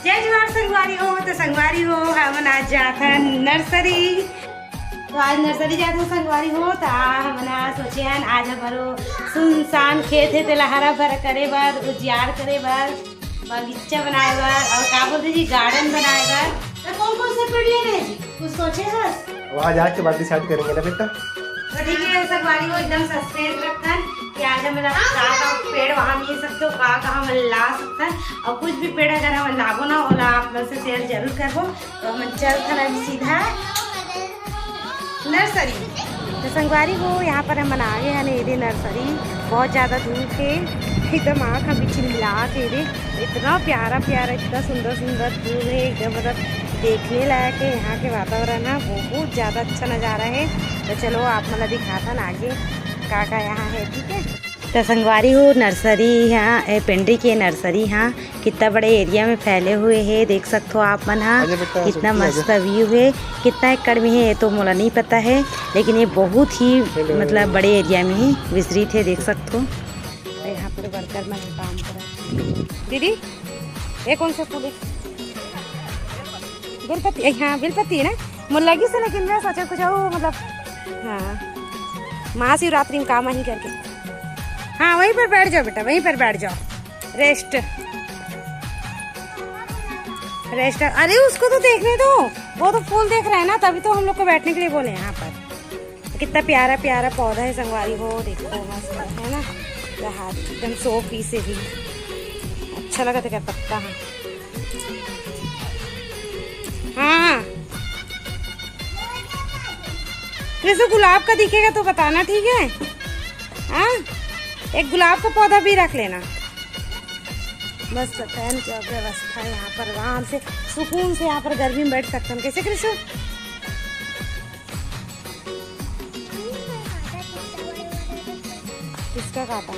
जय जवाहर संगवारी हो। तो संगवारी हो हम आज जाता नर्सरी। तो आज नर्सरी जाते संगवारी हो। तो हमने सोचे हैं आज हमारो सुनसान खेत है तेला हरा भरा करे बर, उजियार करे बर, बगीचा बनाए बर और का बोलते जी गार्डन बनाए बर। तो कौन कौन से पेड़ ले रहे जी कुछ सोचे बस वहाँ जाके बाद डिसाइड करेंगे ना बेटा। तो ठीक है संगवारी हो एकदम सस्पेंस रखता कि आज हमें का पेड़ वहाँ मिल सकते हो का हम ला सकते हैं और कुछ भी पेड़ अगर हम लागो ना होला आप लोग से शेयर जरूर करो। तो हम चल खड़ा सीधा नर्सरी। तो संगवारी हो यहाँ पर हम आ गए हैं ये नर्सरी। बहुत ज़्यादा धूप है एकदम आँख हम बीच मिला के इतना प्यारा प्यारा इतना सुंदर सुंदर फूल है एकदम मतलब देखने लायक है। यहाँ के वातावरण है बहुत ज़्यादा अच्छा नज़ारा है। तो चलो आप मतलब दिखाता ना आगे का यहाँ है ठीक है। तो संगवारी हो नर्सरी यहाँ पिंडी की नर्सरी यहाँ कितना बड़े एरिया में फैले हुए है देख सकते हो आप मन। हाँ कितना मस्त व्यू है। कितना एकड़ में है ये तो मुझे नहीं पता है लेकिन ये बहुत ही मतलब बड़े एरिया में ही विस्तृत है देख सकते हो। तो यहाँ पर वर्कर में काम कर रहा है। दीदी ये कौन सा फूल है? बेलपत्ती। हाँ बेलपत्ती है ना मुझे लगी से लेकिन मैं सोचा कुछ मतलब हाँ महाशिवरात्रि में काम ही करके। हाँ वहीं पर बैठ जाओ बेटा वहीं पर बैठ जाओ रेस्ट रेस्ट। अरे उसको तो देखने दो वो तो फूल देख रहा है ना तभी तो हम लोग को बैठने के लिए बोले यहाँ पर। कितना प्यारा प्यारा पौधा है संगवारी हो देखो मस्त है ना एकदम सो पीस से भी अच्छा लगा था पत्ता। हाँ वैसे गुलाब का दिखेगा तो बताना ठीक है। हाँ एक गुलाब का पौधा भी रख लेना। बस फैन की व्यवस्था है यहाँ पर आराम से सुकून से यहाँ पर गर्मी में बैठ सकते हैं। कैसे कृष्ण किसका काटा?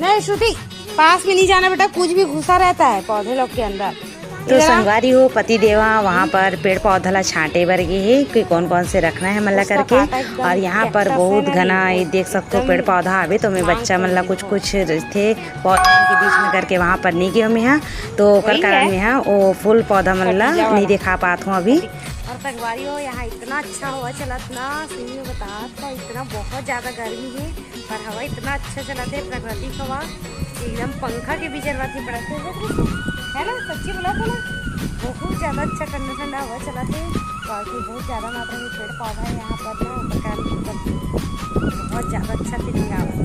नहीं श्रुति पास में नहीं जाना बेटा कुछ भी घुसा रहता है पौधे लोग के अंदर। तो संगवारी हो पति देवा वहाँ पर पेड़ पौधा ला छांटे बर गए है कि कौन कौन से रखना है मल्ला करके। और यहाँ पर बहुत घना ये देख सकते हो पेड़ पौधा आवे तो मैं बच्चा मल्ला कुछ कुछ थे पौधे के बीच में करके वहाँ पर नहीं गए मैं यहाँ तो कर कारण में यहाँ वो फूल पौधा मल्ला नहीं दिखा पाता हूँ अभी। और संगवारी हो यहाँ इतना अच्छा हवा चला ना सिंह बता था इतना बहुत ज़्यादा गर्मी है पर हवा इतना अच्छा चलाते है प्राकृतिक हवा एकदम पंखा के भी जरूरत नहीं पड़ते है ना सच्ची बोला था ना बहुत ज़्यादा अच्छा ठंडा ठंडा हवा चलाते बाकी बहुत ज़्यादा मात्रा में पेड़ पौधा है यहाँ पर ना बहुत ज़्यादा अच्छा फीलिंग आ रहा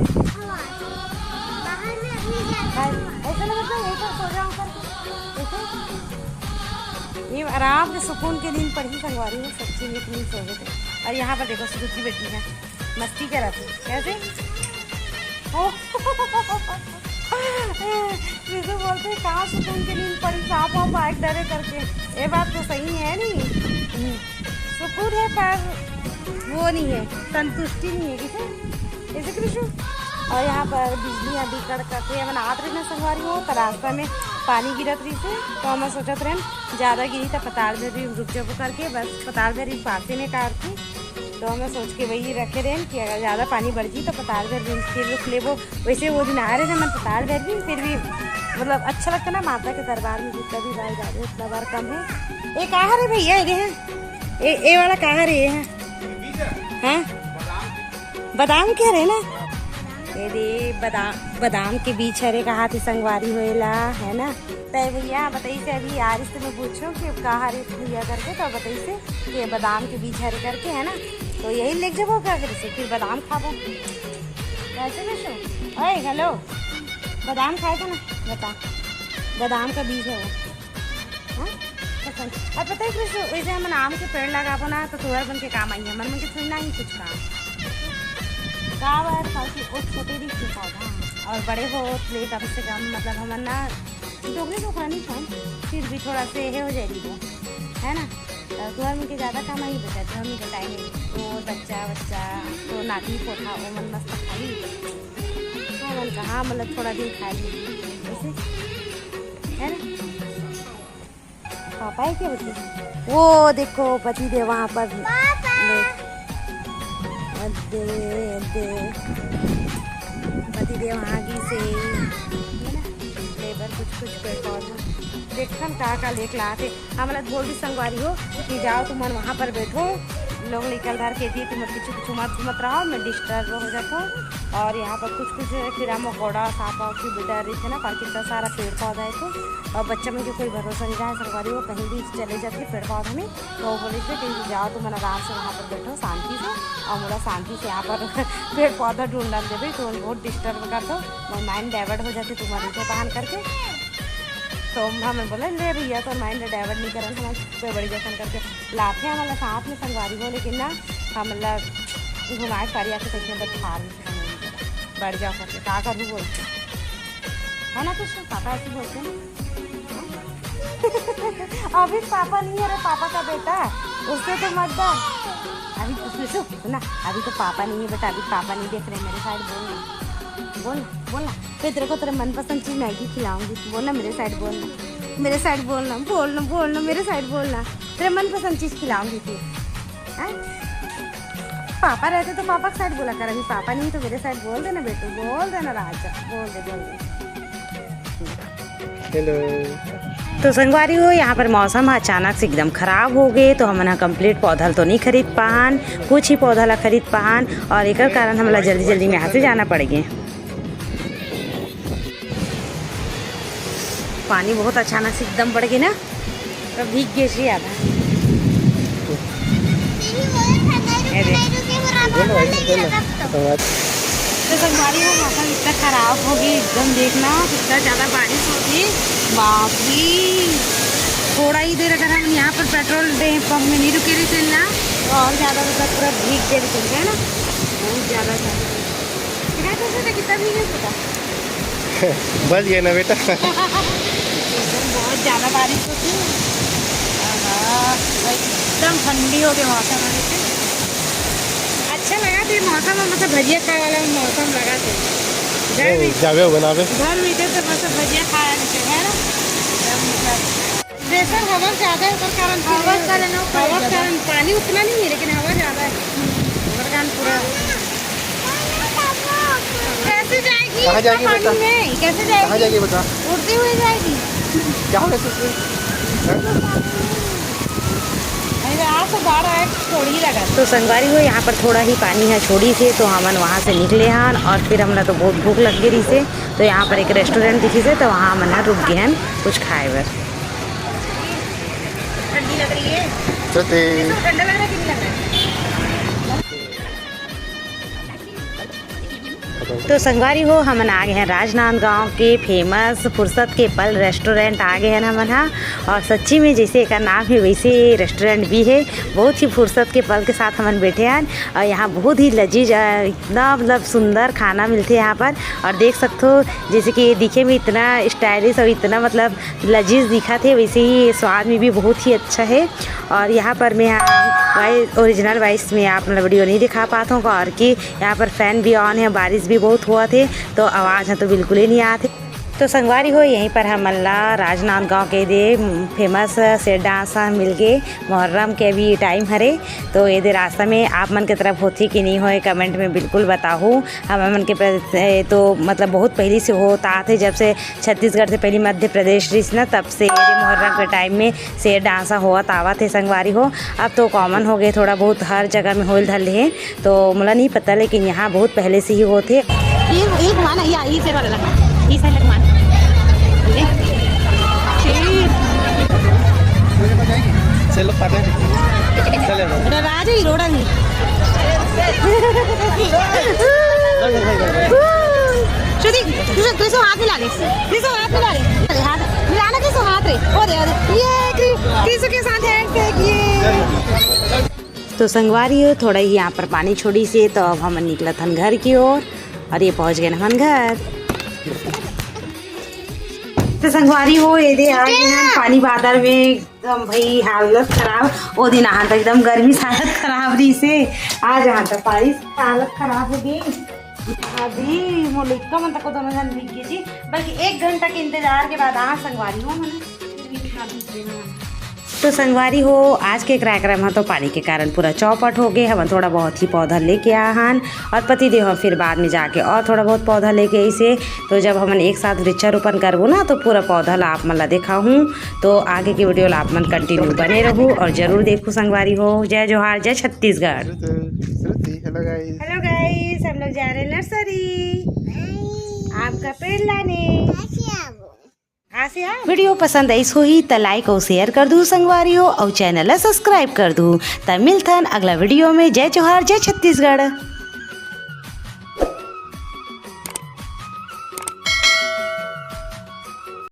ऐसा लगता है ऐसा सो जाऊँ ये आराम से सुकून के नींद पर ही संगवारी है सच्ची में इतनी सो गए थे। और यहाँ पर देखो सुरुचि बेटी है मस्ती कर रहा थी कैसे जैसे बोलते कहाँ सुकून की नींद पड़ी साफ आप बाइक डरे करके। ये बात तो सही है नहीं सुकून है पर वो नहीं है संतुष्टि नहीं है किसे ऐसे कृष्ण। और यहाँ पर बिजली अभी कड़कते हैं आत रही ना संगवारी हो तो रास्ता में पानी गिरत रही से तो हमें सोचत रहे ज़्यादा गिरी तो पताल भर भी रुक जब करके बस पताल भर पासे में काट थी तो हमें सोच के वही रखे रहे कि अगर ज़्यादा पानी बढ़ जी तो पताल भर भी फिर रुक ले वो वैसे वो दिन आ रहे थे मैं पताल भर भी फिर भी मतलब अच्छा लगता ना माता के दरबार में जितना भी बार ज़्यादा उतना बार कम है। ये कहाँ है भैया ये वाला कहाँ रे है? हाँ बादाम क्या रहे ना ये बादाम के बीच हरे कहा थी संगवारी होएला है ना। तो भैया बताइए से अभी यार से मैं पूछूं कि कहा रे भैया करके तो बताइए से कि बादाम के बीच हरे करके है ना तो यही ले जाबो क्या करे से फिर बादाम खाबो कैसे बेचो। अरे हेलो बादाम खाएगा ना बता बादाम का बीज है वो हाँ पसंद। और पता है कृष्ण वैसे हम आम के पेड़ लगाबो ना तो थोड़ा बन के काम आई है मन के थोड़ी ना ही कुछ काम छोटे भी पौधा और बड़े हो तो कम से कम मतलब हम ना डोगरे तो खानी खान फिर भी थोड़ा से हो जाएगी वो है ना। तो हम के ज़्यादा काम ही बचाते हम के टाइम तो बच्चा तो नाती पोथा वो मन मस्त खाई तो मन कहाँ मतलब थोड़ा दिन खा ली वैसे है ना। पापा है क्या बच्चे वो देखो पति देव वहाँ पर पति देव आगे से है ना लेबर कुछ पेड़ पौधा देखन का लेके लाते हमला बोल दी संगवारी हो कि जाओ तुम वहाँ पर बैठो, लोग निकल धार के दिए, तुम पीछे मत रहो, मैं डिस्टर्ब हो जाता हूँ। और यहाँ पर कुछ कीड़ा मकोड़ा सांपा की डर रही थे ना, पर कितना सारा पेड़ पौधा है तो और बच्चा में जो कोई भरोसा नहीं रहा है संगवारी, वो कहीं भी चले जाती है पेड़ पौधे में। तो वो बोले थे कि जाओ तुम आराम से वहाँ पर बैठो शांति से, और मुझे शांति से यहाँ पर पेड़ पौधा ढूंढ डाल दे, तो बहुत डिस्टर्ब कर दो, माइंड डाइवर्ट हो जाती तुम्हारे से पहन करके। तो हमें बोले ले भैया तो माइंड डाइवर्ट नहीं करें, हम कोई बड़ी जैसन करके लाते हैं हमारा साथ में संगवारी हो, लेकिन ना हम घुमाए पारी आके कैसे बैठा बढ़ जाओ करके क्या करूँ बोलते है ना, कुछ पापा ऐसे बोलते हैं अभी पापा नहीं है, अरे पापा का बेटा है उससे तो मत डर, अभी उसमें सुना अभी तो पापा नहीं है बेटा, अभी पापा नहीं देख रहे मेरे साइड, बोलना फिर तेरे को तेरे मनपसंद चीज़ मैगी खिलाऊंगी, बोलना मेरे साइड, मेरे साइड बोलना मेरे साइड बोलना, तेरे मनपसंद चीज़ खिलाऊंगी फिर। पापा रहते तो पापा की साइड बोला कर, अभी पापा नहीं तो मेरे साइड बोल देना बेटू, बोल देना राजा, बोल दे। हेलो। तो संगवारी हो यहाँ पर मौसम अचानक से एकदम ख़राब हो गए, तो हम ना कंप्लीट पौधा तो नहीं खरीद पान, कुछ ही पौधा ला खरीद पान, और एक कारण हमला जल्दी में यहाँ से जाना पड़ गए। पानी बहुत अचानक से एकदम बढ़ गए ना, तो भीग गए सी आधा। तो संगवारी हो मौसम इतना ख़राब हो गई एकदम, देखना कितना ज़्यादा बारिश होगी, बाप रे। थोड़ा ही देर अगर हम यहाँ पर पेट्रोल पंप में नहीं रुके रहे ना, तो और ज़्यादा मतलब पूरा भीग दे रहे थे ना, बहुत ज़्यादा कितना भीगे पता बच गए ना बेटा बहुत ज़्यादा बारिश होती है, एकदम ठंडी हो गई मौसम। अच्छा लगा थे मौसम, मतलब भजिया खाए वाला मौसम लगा थे, जावे बनावे घर में थे तो मतलब भजिया खाया है ना, जैसा हवा ज़्यादा है उस कारण पानी उतना नहीं है, लेकिन हवा ज़्यादा है उस कारण पूरा। कैसे जाएगी? कहाँ जाएगी बेटा? कैसे जाएगी? कहाँ जाएगी बेटा? उड़ती हुई जाएगी। जाओ कैसे? तो संगवारी हो यहाँ पर थोड़ा ही पानी है छोड़ी से, तो हमन वहाँ से निकले हैं, और फिर हमला तो बहुत भूख लग गई से, तो यहाँ पर एक रेस्टोरेंट दिखी से, तो वहाँ हमन रुक गए हैं कुछ खाए बर। ठंडी लग रही है, ठंडा लग रहा है कि नहीं लग रहा है? तो संगवारी हो हमन आ गए हैं राजनांदगांव के फेमस फुर्सत के पल रेस्टोरेंट आ गए हैं हमन हाँ, और सच्ची में जैसे एक नाम है वैसे रेस्टोरेंट भी है, बहुत ही फुर्सत के पल के साथ हमन बैठे हैं, और यहाँ बहुत ही लजीज इतना मतलब सुंदर खाना मिलते हैं यहाँ पर, और देख सकते हो जैसे कि दिखे में इतना स्टाइलिश और इतना मतलब लजीज दिखा थे, वैसे ही स्वाद में भी बहुत ही अच्छा है। और यहाँ पर मैं ओरिजिनल वॉइस में आप मतलब वीडियो नहीं दिखा पाता हूँ, और कि यहाँ पर फ़ैन भी ऑन है, बारिश भी बहुत हुआ थे, तो आवाज़ है तो बिल्कुल ही नहीं आते। तो संगवारी हो यहीं पर हमला राजनांदगांव के दे फेमस से डांस मिल गए, मुहर्रम के भी टाइम हरे, तो ये दे रास्ता में आप मन के तरफ होती कि नहीं होए कमेंट में बिल्कुल बताओ। हम मन के तो मतलब बहुत पहले से होता थे, जब से छत्तीसगढ़ से पहले मध्य प्रदेश रही ना, तब से मुहर्रम के टाइम में से डांसा हुआ तावा थे संगवारी हो। अब तो कॉमन हो गए, थोड़ा बहुत हर जगह में होल धल है, तो मुझे नहीं पता, लेकिन यहाँ बहुत पहले से ही होते। चलो चले राजा ही रोड़ा नहीं हाथ मिला ले, हाथ मिला ले, हाथ मिलाना किसो हाथ रे, ओ दे ये किसो के साथ है। तो संगवारी हो थोड़ा ही यहाँ पर पानी छोड़ी से, तो अब हम निकला था घर की ओर, और ये पहुँच गए हम घर। तो संगवारी हो ये दे आ गए हम पानी बादल में, एकदम भाई हालत खराब, वो दिन यहाँ तक एकदम गर्मी से हालत खराब रही से, आज यहाँ तक बारिश हालत खराब हो गई। अभी मोलिका मन तक दोनों जन भीग गई थी, बल्कि 1 घंटा के इंतजार के बाद आज संगवारी हो मैंने तो संगवारी हो आज के कार्यक्रम तो पानी के कारण पूरा चौपट हो गए। हम थोड़ा बहुत ही पौधा लेके आए हन और पति देव हम फिर बाद में जाके और थोड़ा बहुत पौधा लेके ऐसे। तो जब हम एक साथ वृक्षारोपण करबो ना तो पूरा पौधा ला आप मन ला देखा हूँ। तो आगे की वीडियो ला आप मन कंटिन्यू बने रहूँ और जरूर देखूँ संगवारी हो। जय जोहार, जय छत्तीसगढ़। हेलो गाइस, हम लोग जा रहे हैं नर्सरी आपका पेड़ लाने। वीडियो पसंद ऐस हो ही तो लाइक और शेयर कर दूँ संगवारी हो और चैनल सब्सक्राइब कर दूँ। तब मिलथन अगला वीडियो में। जय जोहार, जय छत्तीसगढ़।